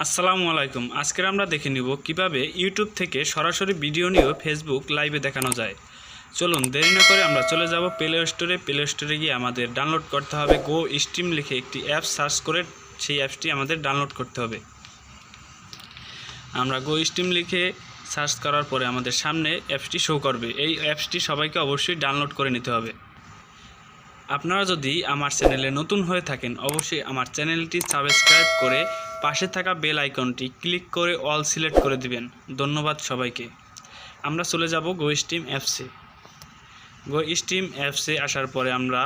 আসসালামু আলাইকুম। আজকে আমরা দেখে নিব কিভাবে ইউটিউব থেকে সরাসরি ভিডিও নিয়েও ফেসবুক লাইভে দেখানো যায়। চলুন দেরি না করে আমরা চলে যাব প্লে স্টোরে গিয়ে আমাদের ডাউনলোড করতে হবে গো স্ট্রিম লিখে একটি অ্যাপ সার্চ করে সেই অ্যাপসটি আমাদের ডাউনলোড করতে হবে। আমরা গো স্ট্রিম লিখে সার্চ করার পরে আমাদের সামনে অ্যাপসটি শো করবে। এই অ্যাপসটি সবাইকে অবশ্যই ডাউনলোড করে নিতে হবে। আপনারা যদি আমার চ্যানেলে নতুন হয়ে থাকেন অবশ্যই আমার চ্যানেলটি সাবস্ক্রাইব করে পাশে থাকা বেল আইকনটি ক্লিক করে অল সিলেক্ট করে দিবেন। ধন্যবাদ সবাইকে। আমরা চলে যাব গো স্ট্রিম অ্যাপসে। গো স্ট্রিম অ্যাপসে আসার পরে আমরা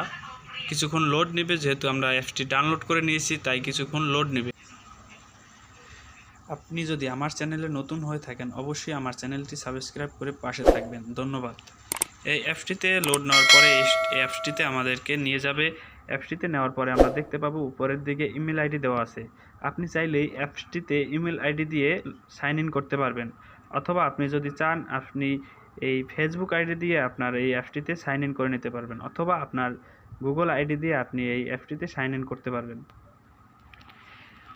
কিছুক্ষণ লোড নেবে, যেহেতু আমরা অ্যাপসটি ডাউনলোড করে নিয়েছি তাই কিছুক্ষণ লোড নেবে। আপনি যদি আমার চ্যানেলে নতুন হয়ে থাকেন অবশ্যই আমার চ্যানেলটি সাবস্ক্রাইব করে পাশে থাকবেন। ধন্যবাদ। এই অ্যাপসটিতে লোড নেওয়ার পরে এই অ্যাপসটিতে আমাদেরকে নিয়ে যাবে। অ্যাপসটিতে নেওয়ার পরে আমরা দেখতে পাবো উপরের দিকে ইমেল আইডি দেওয়া আছে। আপনি চাইলেই অ্যাপসটিতে ইমেল আইডি দিয়ে সাইন ইন করতে পারবেন, অথবা আপনি যদি চান আপনি এই ফেসবুক আইডি দিয়ে আপনার এই অ্যাপসটিতে সাইন ইন করে নিতে পারবেন, অথবা আপনার গুগল আইডি দিয়ে আপনি এই অ্যাপসটিতে সাইন ইন করতে পারবেন।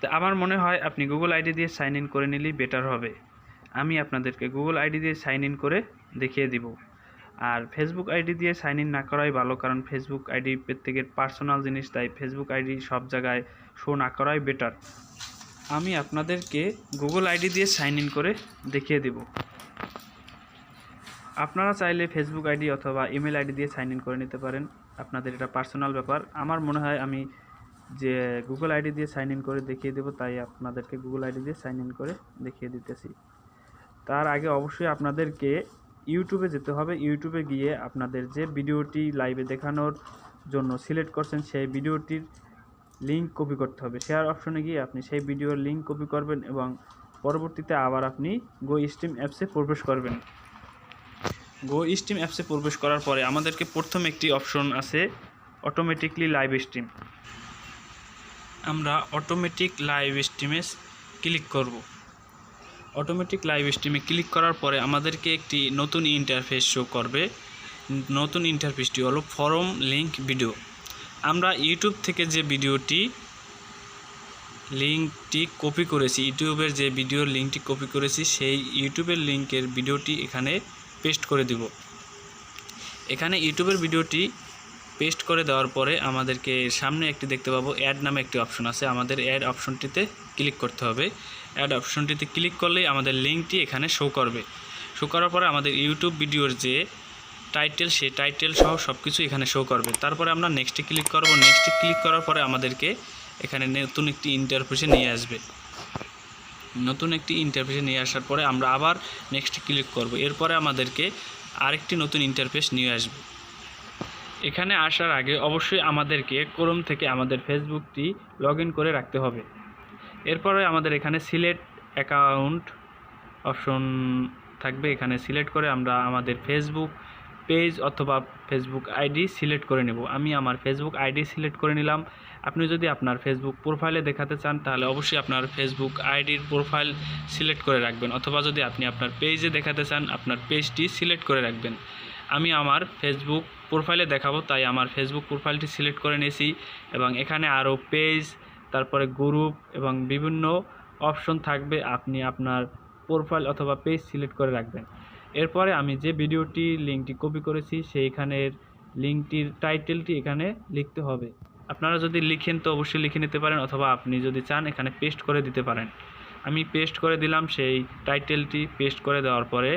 তো আমার মনে হয় আপনি গুগল আইডি দিয়ে সাইন ইন করে নিলেই বেটার হবে। আমি আপনাদেরকে গুগল আইডি দিয়ে সাইন ইন করে দেখিয়ে দিব। আর ফেসবুক আইডি দিয়ে সাইন ইন না করাই ভালো, কারণ ফেসবুক আইডি প্রত্যেকের পার্সোনাল জিনিস, তাই ফেসবুক আইডি সব জায়গায় শো না করাই বেটার। আমি আপনাদেরকে গুগল আইডি দিয়ে সাইন ইন করে দেখিয়ে দেব। আপনারা চাইলে ফেসবুক আইডি অথবা ইমেল আইডি দিয়ে সাইন ইন করে নিতে পারেন, আপনাদের এটা পার্সোনাল ব্যাপার। আমার মনে হয় আমি যে গুগল আইডি দিয়ে সাইন ইন করে দেখিয়ে দেব, তাই আপনাদেরকে গুগল আইডি দিয়ে সাইন ইন করে দেখিয়ে দিতেছি। তার আগে অবশ্যই আপনাদেরকে ইউটিউবে যেতে হবে। ইউটিউবে গিয়ে আপনাদের যে ভিডিওটি লাইভে দেখানোর জন্য সিলেক্ট করছেন সেই ভিডিওটির লিঙ্ক কপি করতে হবে। শেয়ার অপশনে গিয়ে আপনি সেই ভিডিওর লিঙ্ক কপি করবেন এবং পরবর্তীতে আবার আপনি গো স্ট্রিম অ্যাপসে প্রবেশ করবেন। গো স্ট্রিম অ্যাপসে প্রবেশ করার পরে আমাদেরকে প্রথম একটি অপশন আছে অটোমেটিকলি লাইভ স্ট্রিম। আমরা অটোমেটিক লাইভ স্ট্রিমে ক্লিক করব। অটোমেটিক লাইভ স্ট্রিমে ক্লিক করার পরে আমাদেরকে একটি নতুন ইন্টারফেস শো করবে। নতুন ইন্টারফেসটি হলো ফরম লিঙ্ক ভিডিও। আমরা ইউটিউব থেকে যে লিঙ্কটি কপি করেছি, ইউটিউবের যে ভিডিওর লিঙ্কটি কপি করেছি সেই ইউটিউবের লিঙ্কের ভিডিওটি এখানে পেস্ট করে দিব। এখানে ইউটিউবের ভিডিওটি পেস্ট করে দেওয়ার পরে আমাদেরকে সামনে একটি দেখতে পাবো অ্যাড নামে একটি অপশন আছে। আমাদের অ্যাড অপশনটিতে ক্লিক করতে হবে। অ্যাড অপশনটিতে ক্লিক করলেই আমাদের লিঙ্কটি এখানে শো করবে। শো করার পরে আমাদের ইউটিউব ভিডিওর যে টাইটেল, সেই টাইটেল সহ সব কিছু এখানে শো করবে। তারপরে আমরা নেক্সটে ক্লিক করব। নেক্সটে ক্লিক করার পরে আমাদেরকে এখানে নতুন একটি ইন্টারফেসে নিয়ে আসবে। নতুন একটি ইন্টারফেসে নিয়ে আসার পরে আমরা আবার নেক্সটে ক্লিক করব। এরপরে আমাদেরকে আরেকটি নতুন ইন্টারফেস নিয়ে আসবে। এখানে আসার আগে অবশ্যই আমাদেরকে ক্রোম থেকে আমাদের ফেসবুকটি লগ ইন করে রাখতে হবে। এরপরে আমাদের এখানে সিলেক্ট অ্যাকাউন্ট অপশন থাকবে। এখানে সিলেক্ট করে আমরা আমাদের ফেসবুক পেজ অথবা ফেসবুক আইডি সিলেক্ট করে নেব। আমি আমার ফেসবুক আইডি সিলেক্ট করে নিলাম। আপনি যদি আপনার ফেসবুক প্রোফাইলে দেখাতে চান তাহলে অবশ্যই আপনার ফেসবুক আইডির প্রোফাইল সিলেক্ট করে রাখবেন, অথবা যদি আপনি আপনার পেজে দেখাতে চান আপনার পেজটি সিলেক্ট করে রাখবেন। আমি আমার ফেসবুক প্রোফাইলে দেখাবো তাই আমার ফেসবুক প্রোফাইলটি সিলেক্ট করে নিয়েছি, এবং এখানে আরও পেজ, তারপরে গ্রুপ এবং বিভিন্ন অপশন থাকবে। আপনি আপনার প্রোফাইল অথবা পেজ সিলেক্ট করে রাখবেন। এরপরে আমি যে ভিডিওটি লিঙ্কটি কপি করেছি সেইখানের লিঙ্কটির টাইটেলটি এখানে লিখতে হবে। আপনারা যদি লিখেন তো অবশ্যই লিখে নিতে পারেন, অথবা আপনি যদি চান এখানে পেস্ট করে দিতে পারেন। আমি পেস্ট করে দিলাম। সেই টাইটেলটি পেস্ট করে দেওয়ার পরে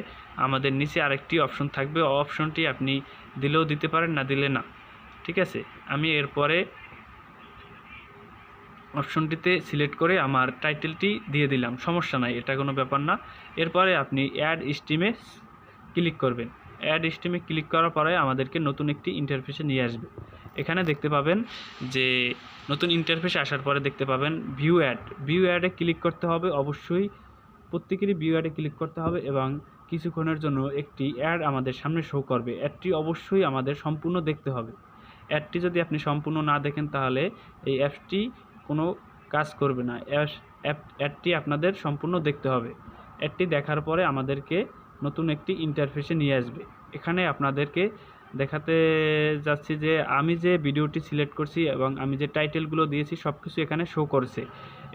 আমাদের নিচে আরেকটি অপশন থাকবে। অপশনটি আপনি দিলেও দিতে পারেন, না দিলে না, ঠিক আছে। আমি এরপরে অপশনটিতে সিলেক্ট করে আমার টাইটেলটি দিয়ে দিলাম, সমস্যা নাই, এটা কোনো ব্যাপার না। এরপরে আপনি অ্যাড স্ট্রিমে ক্লিক করবেন। অ্যাড স্ট্রিমে ক্লিক করার পরে আমাদেরকে নতুন একটি ইন্টারফেসে নিয়ে আসবে। এখানে দেখতে পাবেন যে নতুন ইন্টারফেসে আসার পরে দেখতে পাবেন ভিউ অ্যাডে ক্লিক করতে হবে। অবশ্যই প্রত্যেকেরই ভিউ অ্যাডে ক্লিক করতে হবে এবং কিছুক্ষণের জন্য একটি অ্যাড আমাদের সামনে শো করবে। অ্যাডটি অবশ্যই আমাদের সম্পূর্ণ দেখতে হবে। অ্যাডটি যদি আপনি সম্পূর্ণ না দেখেন তাহলে এই অ্যাপটি কোনো কাজ করবে না। অ্যাডটি আপনাদের সম্পূর্ণ দেখতে হবে। অ্যাডটি দেখার পরে আমাদেরকে নতুন একটি ইন্টারফেসে নিয়ে আসবে। এখানে আপনাদেরকে দেখাতে যাচ্ছি যে আমি যে ভিডিওটি সিলেক্ট করছি এবং আমি যে টাইটেলগুলো দিয়েছি সব কিছু এখানে শো করছে।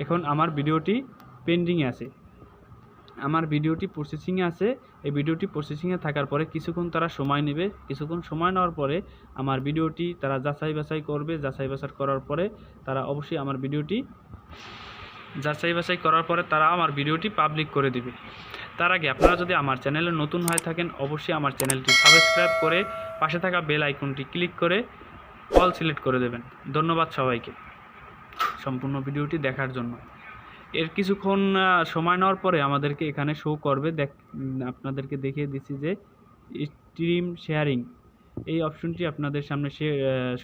এখন আমার ভিডিওটি পেন্ডিংয়ে আছে, আমার ভিডিওটি প্রসেসিংয়ে আছে। এই ভিডিওটি প্রসেসিংয়ে থাকার পরে কিছুক্ষণ তারা সময় নেবে। কিছুক্ষণ সময় নেওয়ার পরে আমার ভিডিওটি তারা যাচাই বাছাই করবে। যাচাই বাছাই করার পরে তারা অবশ্যই আমার ভিডিওটি পাবলিক করে দিবে। তার আগে আপনারা যদি আমার চ্যানেলে নতুন হয়ে থাকেন অবশ্যই আমার চ্যানেলটি সাবস্ক্রাইব করে পাশে থাকা বেল আইকনটি ক্লিক করে অল সিলেক্ট করে দেবেন। ধন্যবাদ সবাইকে সম্পূর্ণ ভিডিওটি দেখার জন্য। এর কিছুক্ষণ সময় নেওয়ার পরে আমাদেরকে এখানে শো করবে। আপনাদেরকে দেখিয়ে দিচ্ছি যে স্ট্রিম শেয়ারিং এই অপশনটি আপনাদের সামনে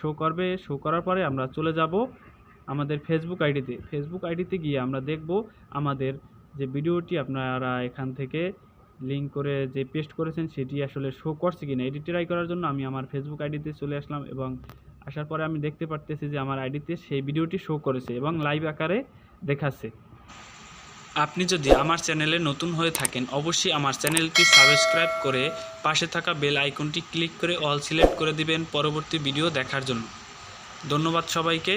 শো করবে। শো করার পরে আমরা চলে যাব আমাদের ফেসবুক আইডিতে গিয়ে আমরা দেখব আমাদের যে ভিডিওটি আপনারা এখান থেকে লিঙ্ক করে যে পেস্ট করেছেন সেটি আসলে শো করছে কিনা এটি ট্রাই করার জন্য আমি আমার ফেসবুক আইডিতে চলে আসলাম, এবং আসার পরে আমি দেখতে পারতেছি যে আমার আইডিতে সেই ভিডিওটি শো করেছে এবং লাইভ আকারে দেখাচ্ছে। আপনি যদি আমার চ্যানেলে নতুন হয়ে থাকেন অবশ্যই আমার চ্যানেলটি সাবস্ক্রাইব করে পাশে থাকা বেল আইকনটি ক্লিক করে অল সিলেক্ট করে দিবেন পরবর্তী ভিডিও দেখার জন্য। ধন্যবাদ সবাইকে।